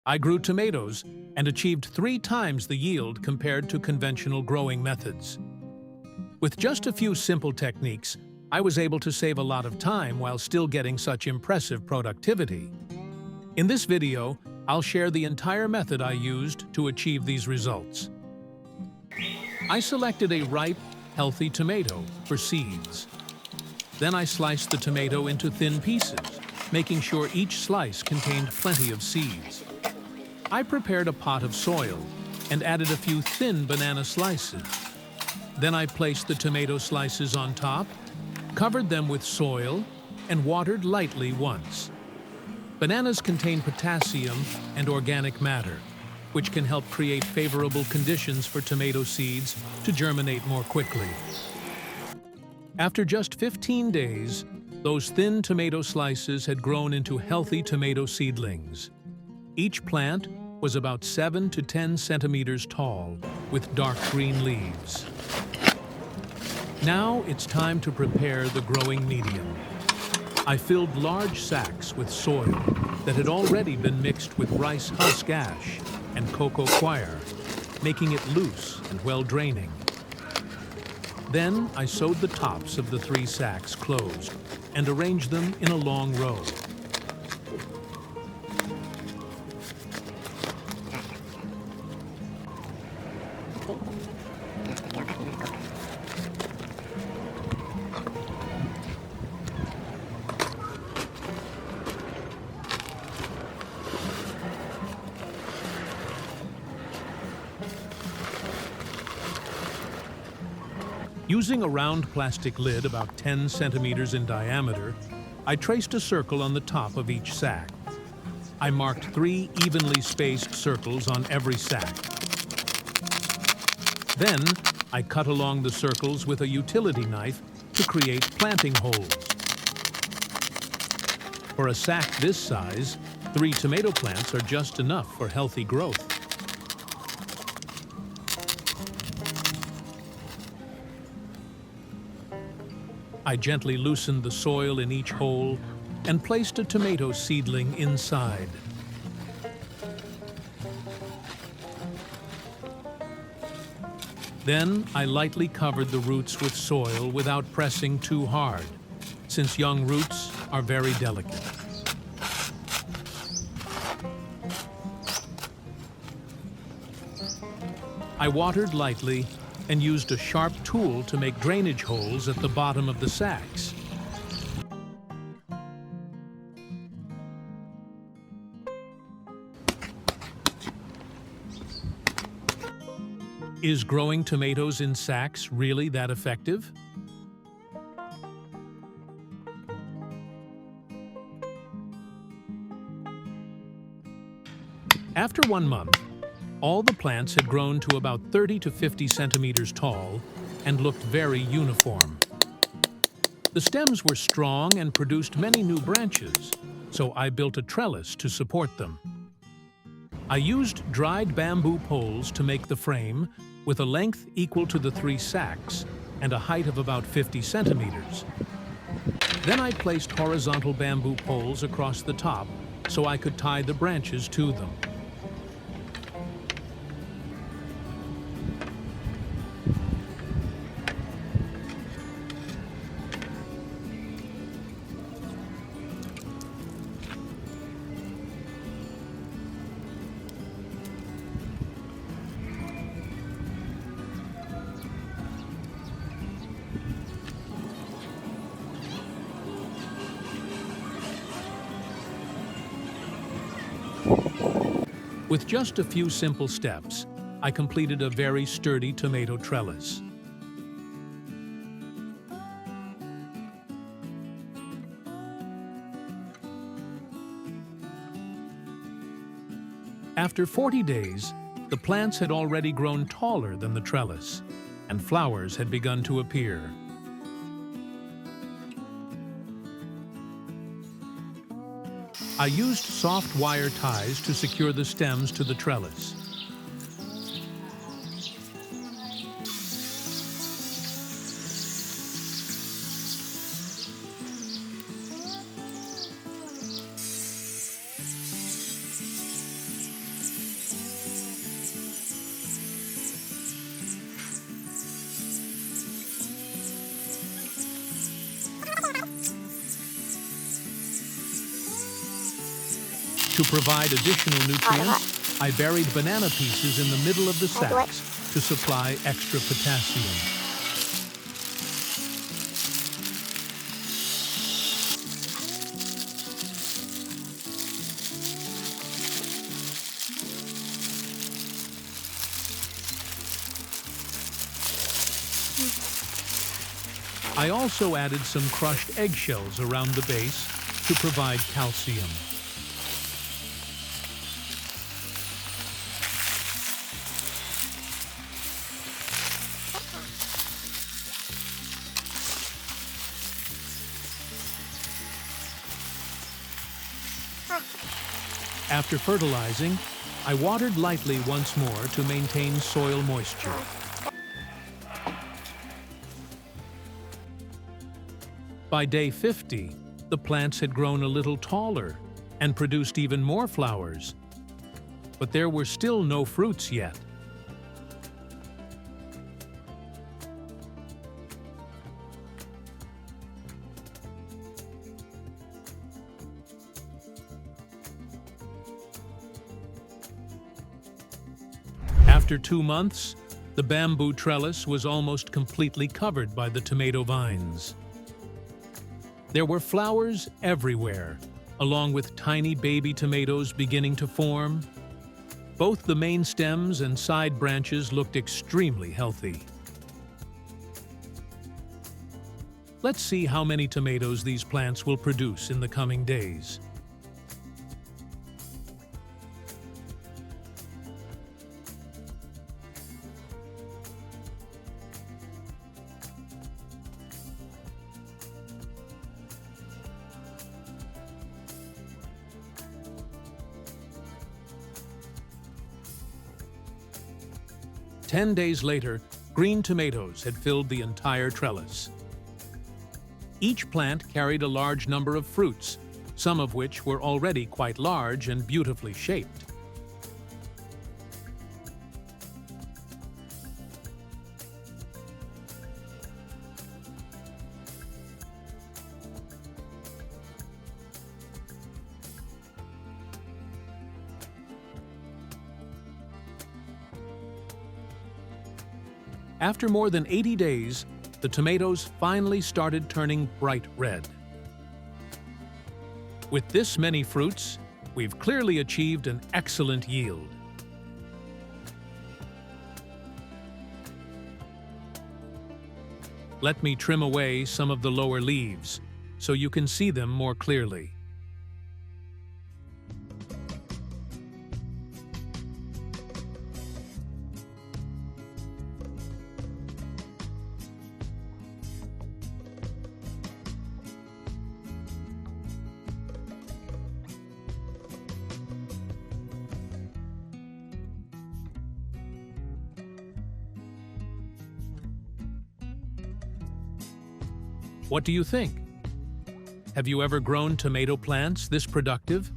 I grew tomatoes and achieved 3 times the yield compared to conventional growing methods. With just a few simple techniques, I was able to save a lot of time while still getting such impressive productivity. In this video, I'll share the entire method I used to achieve these results. I selected a ripe, healthy tomato for seeds. Then I sliced the tomato into thin pieces, making sure each slice contained plenty of seeds. I prepared a pot of soil and added a few thin banana slices. Then I placed the tomato slices on top, covered them with soil, and watered lightly once. Bananas contain potassium and organic matter, which can help create favorable conditions for tomato seeds to germinate more quickly. After just 15 days, those thin tomato slices had grown into healthy tomato seedlings. Each plant was about 7 to 10 centimeters tall, with dark green leaves. Now it's time to prepare the growing medium. I filled large sacks with soil that had already been mixed with rice husk ash and cocoa coir, making it loose and well-draining. Then I sewed the tops of the 3 sacks closed and arranged them in a long row. Using a round plastic lid about 10 centimeters in diameter, I traced a circle on the top of each sack. I marked 3 evenly spaced circles on every sack. Then, I cut along the circles with a utility knife to create planting holes. For a sack this size, 3 tomato plants are just enough for healthy growth. I gently loosened the soil in each hole and placed a tomato seedling inside. Then I lightly covered the roots with soil without pressing too hard, since young roots are very delicate. I watered lightly and used a sharp tool to make drainage holes at the bottom of the sacks. Is growing tomatoes in sacks really that effective? After 1 month, all the plants had grown to about 30 to 50 centimeters tall and looked very uniform. The stems were strong and produced many new branches, so I built a trellis to support them. I used dried bamboo poles to make the frame, with a length equal to the 3 sacks and a height of about 50 centimeters. Then I placed horizontal bamboo poles across the top so I could tie the branches to them. With just a few simple steps, I completed a very sturdy tomato trellis. After 40 days, the plants had already grown taller than the trellis, and flowers had begun to appear. I used soft wire ties to secure the stems to the trellis. To provide additional nutrients, I buried banana pieces in the middle of the sacks to supply extra potassium. I also added some crushed eggshells around the base to provide calcium. After fertilizing, I watered lightly once more to maintain soil moisture. By day 50, the plants had grown a little taller and produced even more flowers. But there were still no fruits yet. After 2 months, the bamboo trellis was almost completely covered by the tomato vines. There were flowers everywhere, along with tiny baby tomatoes beginning to form. Both the main stems and side branches looked extremely healthy. Let's see how many tomatoes these plants will produce in the coming days. Ten days later, green tomatoes had filled the entire trellis. Each plant carried a large number of fruits, some of which were already quite large and beautifully shaped. After more than 80 days, the tomatoes finally started turning bright red. With this many fruits, we've clearly achieved an excellent yield. Let me trim away some of the lower leaves so you can see them more clearly. What do you think? Have you ever grown tomato plants this productive?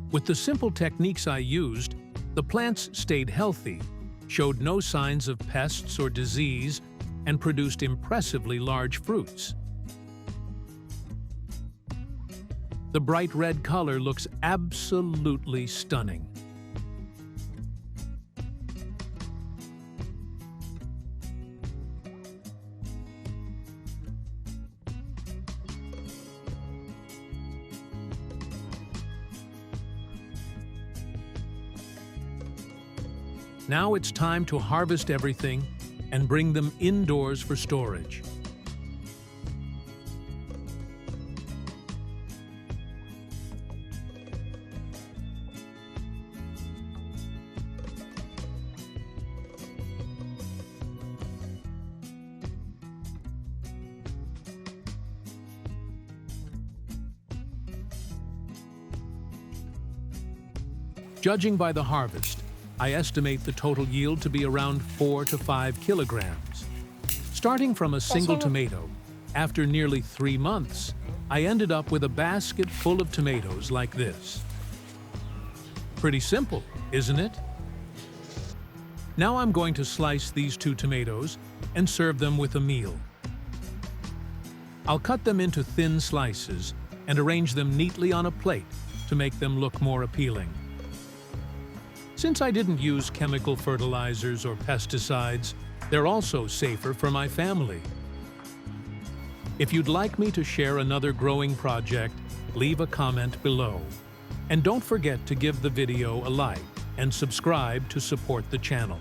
With the simple techniques I used, the plants stayed healthy, showed no signs of pests or disease, and produced impressively large fruits. The bright red color looks absolutely stunning. Now it's time to harvest everything and bring them indoors for storage. Judging by the harvest, I estimate the total yield to be around 4 to 5 kilograms. Starting from a single tomato, after nearly 3 months, I ended up with a basket full of tomatoes like this. Pretty simple, isn't it? Now I'm going to slice these 2 tomatoes and serve them with a meal. I'll cut them into thin slices and arrange them neatly on a plate to to make them look more appealing. Since I didn't use chemical fertilizers or pesticides, they're also safer for my family. If you'd like me to share another growing project, leave a comment below. And don't forget to give the video a like and subscribe to support the channel.